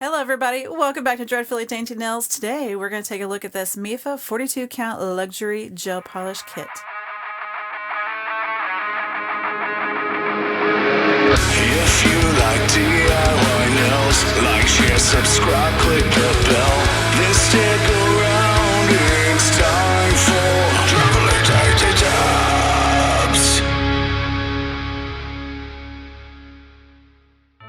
Hello everybody, welcome back to Dreadfully Dainty Nails. Today we're going to take a look at this MEFA 42 count luxury gel polish kit. If you like DIY nails, like, share, subscribe, click the bell. Then stick around, it's time for Dreadfully Dainty Tabs.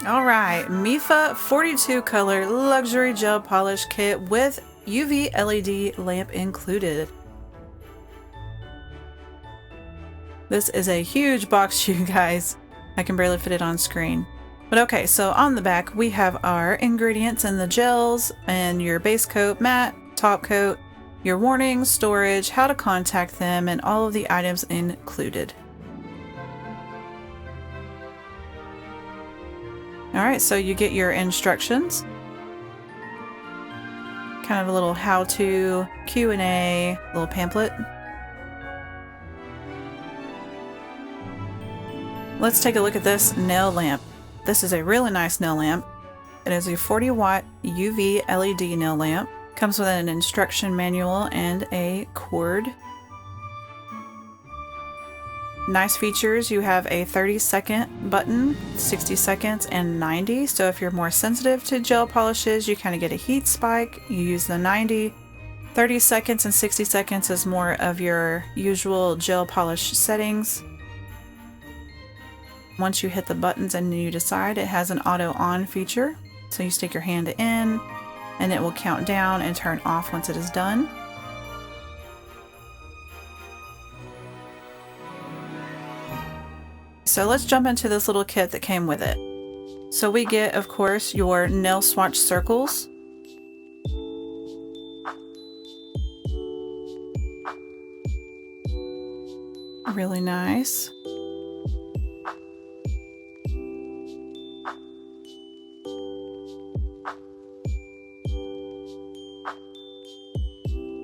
Alright, MEFA 42 color luxury gel polish kit with UV LED lamp included. This is a huge box, you guys. I can barely fit it on screen. But okay, so on the back we have our ingredients and the gels and your base coat, matte, top coat, your warnings, storage, how to contact them, and all of the items included. Alright, so you get your instructions. Kind of a little how-to, Q&A, little pamphlet. Let's take a look at this nail lamp. This is a really nice nail lamp. It is a 40-watt UV LED nail lamp. Comes with an instruction manual and a cord. Nice features, you have a 30-second button, 60 seconds, and 90. So if you're more sensitive to gel polishes, you kind of get a heat spike. You use the 90. 30 seconds and 60 seconds is more of your usual gel polish settings. Once you hit the buttons and you decide, it has an auto on feature. So you stick your hand in and it will count down and turn off once it is done. So let's jump into this little kit that came with it. So we get, of course, your nail swatch circles. Really nice.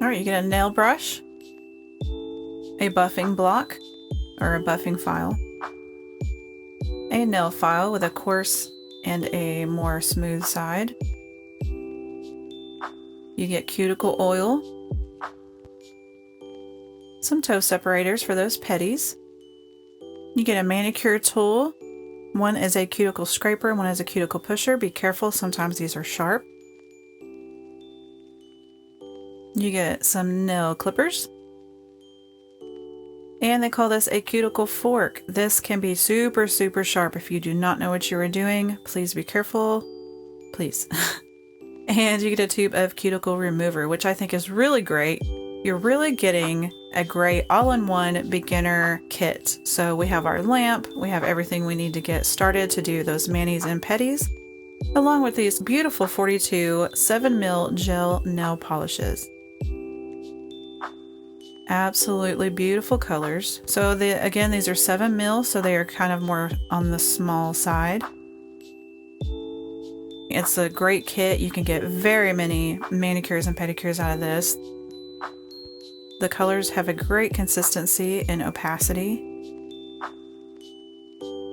Alright, you get a nail brush, a buffing block, or a buffing file, a nail file with a coarse and a more smooth side. You get cuticle oil, some toe separators for those petties. You get a manicure tool. One is a cuticle scraper, one is a cuticle pusher. Be careful, sometimes these are sharp. You get some nail clippers. And they call this a cuticle fork. This can be super sharp. If you do not know what you are doing, please be careful. Please. And you get a tube of cuticle remover, which I think is really great. You're really getting a great all-in-one beginner kit. So we have our lamp, we have everything we need to get started to do those manis and petties, along with these beautiful 42 7mm gel nail polishes. Absolutely beautiful colors. So again, these are 7mm, so they are kind of more on the small side. It's a great kit. You can get very many manicures and pedicures out of this. The colors have a great consistency and opacity.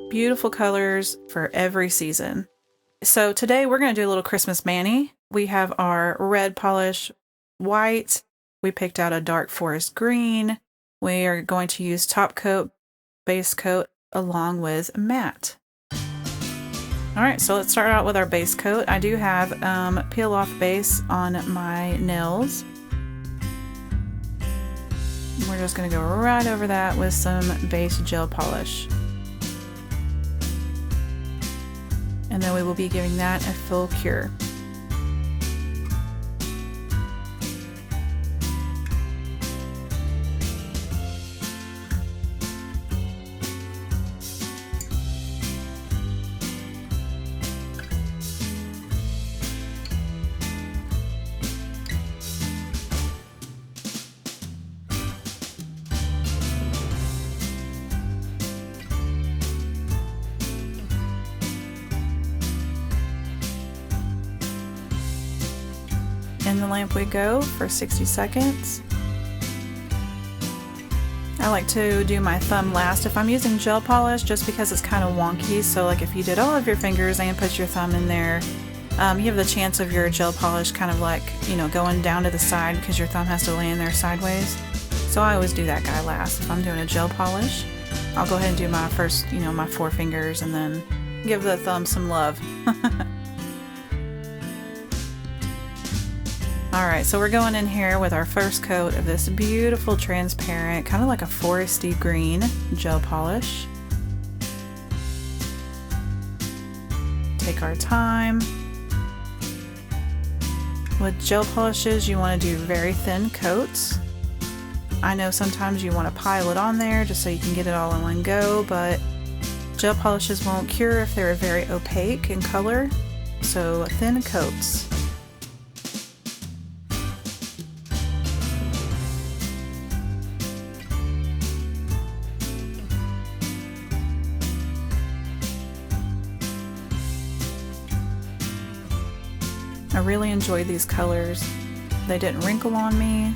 Beautiful colors for every season. So today we're going to do a little Christmas mani. We have our red polish, white. We picked out a dark forest green. We are going to use top coat, base coat, along with matte. Alright, so let's start out with our base coat. I do have peel off base on my nails. We're just going to go right over that with some base gel polish. And then we will be giving that a full cure. In the lamp we go for 60 seconds. I like to do my thumb last if I'm using gel polish, just because it's kind of wonky. So like if you did all of your fingers and put your thumb in there, you have the chance of your gel polish kind of like, you know, going down to the side because your thumb has to lay in there sideways. So I always do that guy last. If I'm doing a gel polish, I'll go ahead and do my first, you know, my 4 fingers and then give the thumb some love. Alright, so we're going in here with our first coat of this beautiful transparent, kind of like a foresty green gel polish. Take our time. With gel polishes, you want to do very thin coats. I know sometimes you want to pile it on there just so you can get it all in one go, but gel polishes won't cure if they're very opaque in color, so thin coats. I really enjoyed these colors. They didn't wrinkle on me.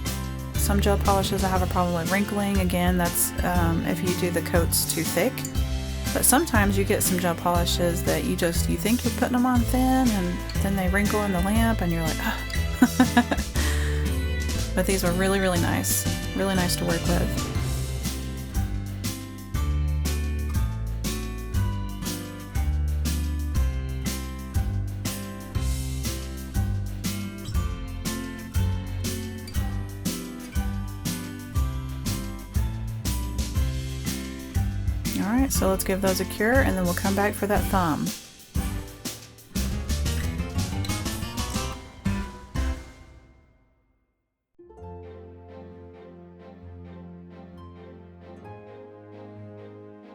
Some gel polishes I have a problem with wrinkling. Again, that's if you do the coats too thick. But sometimes you get some gel polishes that you think you're putting them on thin and then they wrinkle in the lamp and you're like, oh. But these are really, really nice. Really nice to work with. Alright, so let's give those a cure and then we'll come back for that thumb.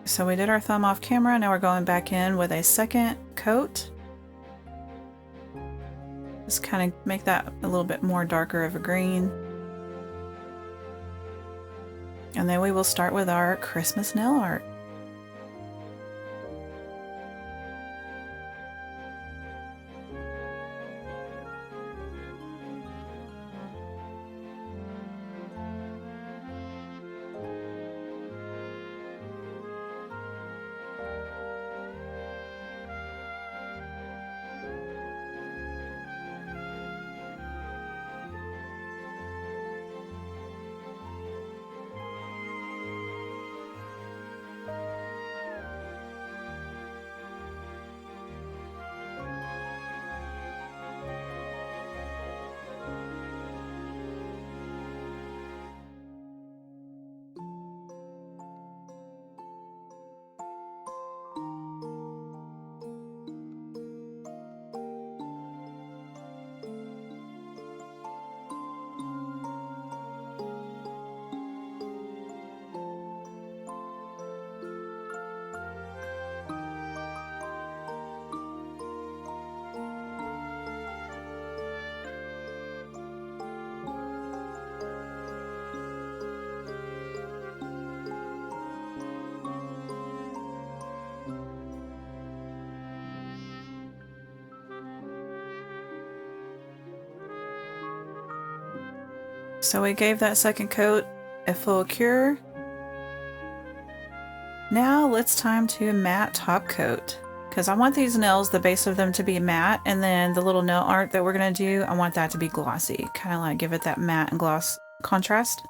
So we did our thumb off camera, now we're going back in with a second coat. Just kind of make that a little bit more darker of a green. And then we will start with our Christmas nail art. So we gave that second coat a full cure. Now it's time to matte top coat, because I want these nails, the base of them, to be matte, and then the little nail art that we're going to do, I want that to be glossy, kind of like give it that matte and gloss contrast.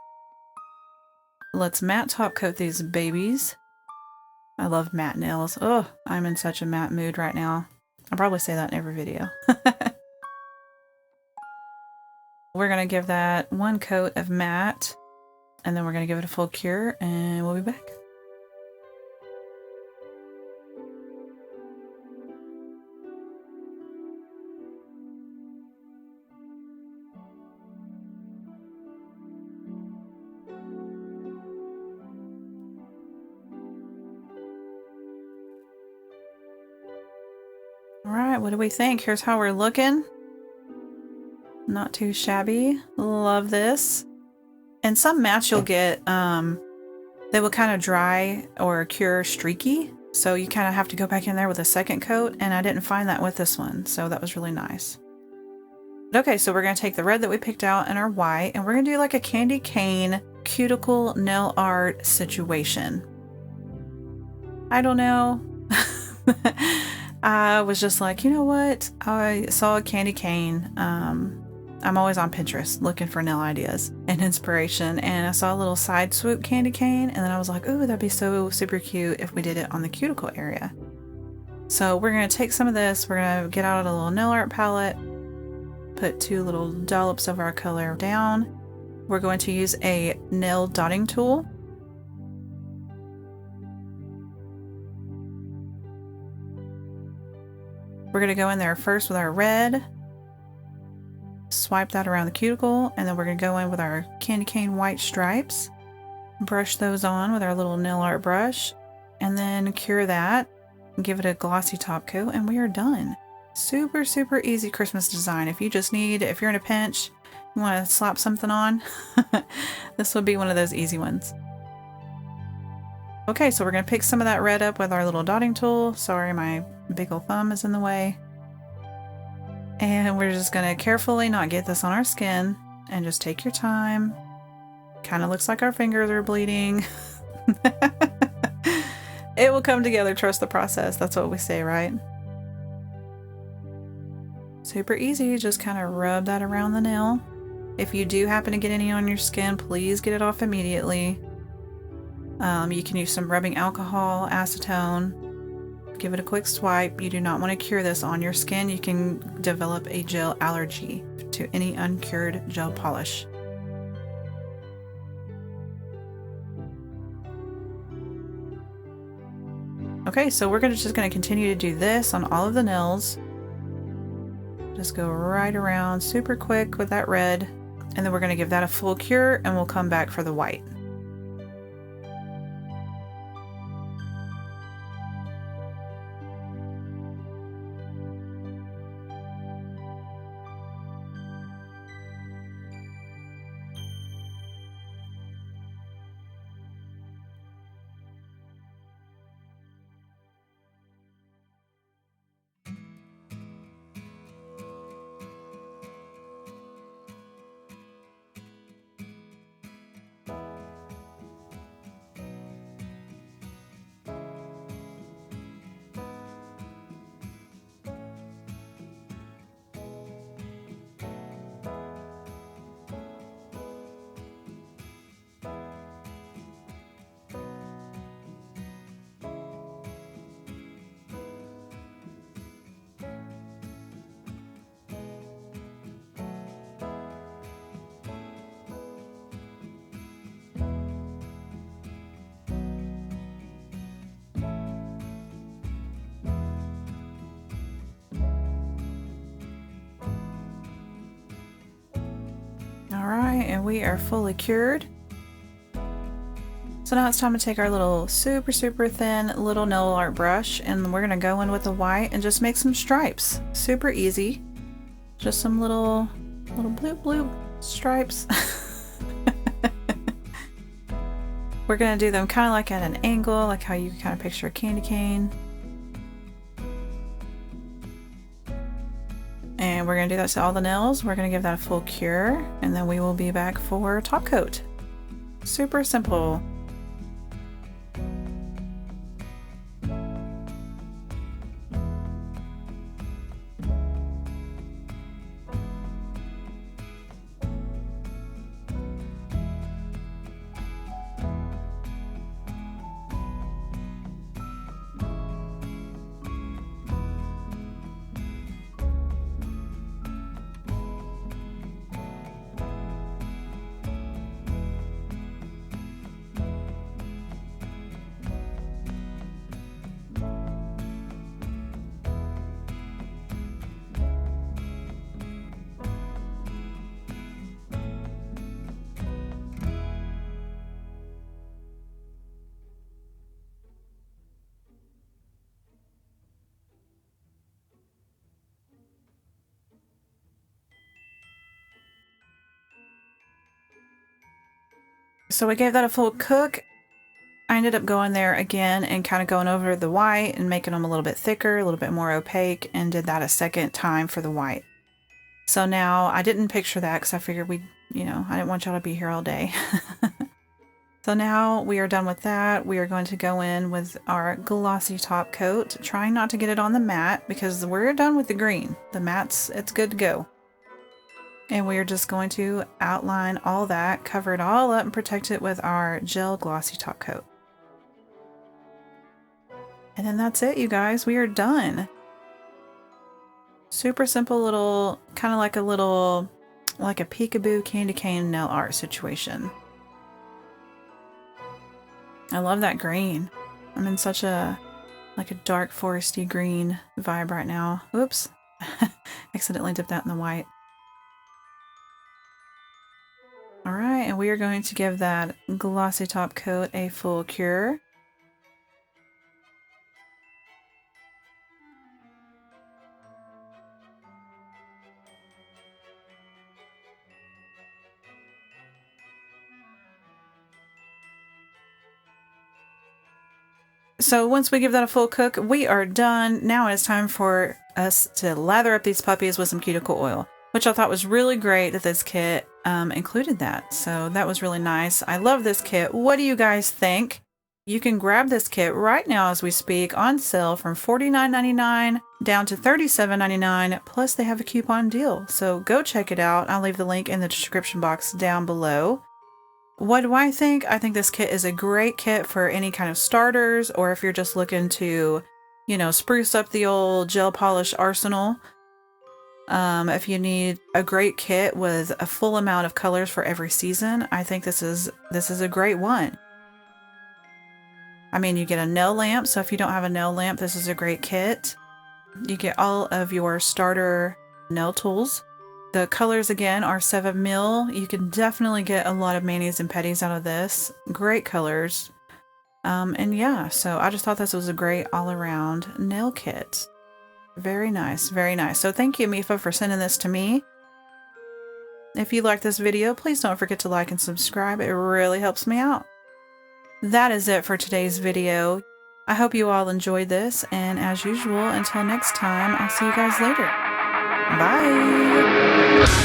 Let's matte top coat these babies. I love matte nails. Oh, I'm in such a matte mood right now. I'll probably say that in every video. We're going to give that one coat of matte, and then we're going to give it a full cure, and we'll be back. All right, what do we think? Here's how we're looking. Not too shabby. Love this. And some mattes you'll get, they will kind of dry or cure streaky. So you kind of have to go back in there with a second coat, and I didn't find that with this one. So that was really nice. Okay, so we're going to take the red that we picked out and our white, and we're going to do like a candy cane cuticle nail art situation. I don't know. I was just like, you know what? I saw a candy cane. I'm always on Pinterest looking for nail ideas and inspiration. And I saw a little side swoop candy cane. And then I was like, ooh, that'd be so super cute if we did it on the cuticle area. So we're going to take some of this. We're going to get out a little nail art palette. Put 2 little dollops of our color down. We're going to use a nail dotting tool. We're going to go in there first with our red, swipe that around the cuticle, and then we're going to go in with our candy cane white stripes, brush those on with our little nail art brush, and then cure that, give it a glossy top coat, and we are done. Super, super easy Christmas design. If you're in a pinch, you want to slap something on, this would be one of those easy ones. Okay, so we're going to pick some of that red up with our little dotting tool. Sorry, my big old thumb is in the way. And we're just going to carefully not get this on our skin and just take your time. Kind of looks like our fingers are bleeding. It will come together. Trust the process. That's what we say, right? Super easy. Just kind of rub that around the nail. If you do happen to get any on your skin, please get it off immediately. You can use some rubbing alcohol, acetone, give it a quick swipe. You do not want to cure this on your skin. You can develop a gel allergy to any uncured gel polish. Okay, so we're just going to continue to do this on all of the nails. Just go right around super quick with that red, and then we're going to give that a full cure, and we'll come back for the white. Alright, and we are fully cured. So now it's time to take our little super, super thin little nail art brush, and we're going to go in with the white and just make some stripes. Super easy. Just some little bloop bloop stripes. We're going to do them kind of like at an angle, like how you kind of picture a candy cane. And we're going to do that to all the nails. We're going to give that a full cure, and then we will be back for top coat. Super simple. So we gave that a full cook. I ended up going there again and kind of going over the white and making them a little bit thicker, a little bit more opaque, and did that a second time for the white. So now I didn't picture that because I figured I didn't want y'all to be here all day. So now we are done with that. We are going to go in with our Glossy Top Coat, trying not to get it on the mat because we're done with the green. The mat's, it's good to go. And we are just going to outline all that, cover it all up, and protect it with our gel Glossy Top Coat. And then that's it, you guys. We are done. Super simple little, kind of like a peekaboo candy cane nail art situation. I love that green. I'm in such a dark foresty green vibe right now. Oops. Accidentally dipped that in the white. Alright, and we are going to give that Glossy Top Coat a full cure. So once we give that a full cook, we are done. Now it's time for us to lather up these puppies with some cuticle oil, which I thought was really great that this kit included that. So that was really nice. I love this kit. What do you guys think? You can grab this kit right now as we speak on sale from $49.99 down to $37.99, plus they have a coupon deal. So go check it out. I'll leave the link in the description box down below. What do I think? I think this kit is a great kit for any kind of starters, or if you're just looking to, you know, spruce up the old gel polish arsenal. If you need a great kit with a full amount of colors for every season, I think this is a great one. I mean, you get a nail lamp, so if you don't have a nail lamp, this is a great kit. You get all of your starter nail tools. The colors again are 7 mil. You can definitely get a lot of manis and petties out of this. Great colors. And yeah, so I just thought this was a great all-around nail kit. Very nice, very nice. So thank you, MEFA, for sending this to me. If you like this video, please don't forget to like and subscribe. It really helps me out. That is it for today's video. I hope you all enjoyed this, and as usual, until next time, I'll see you guys later. Bye!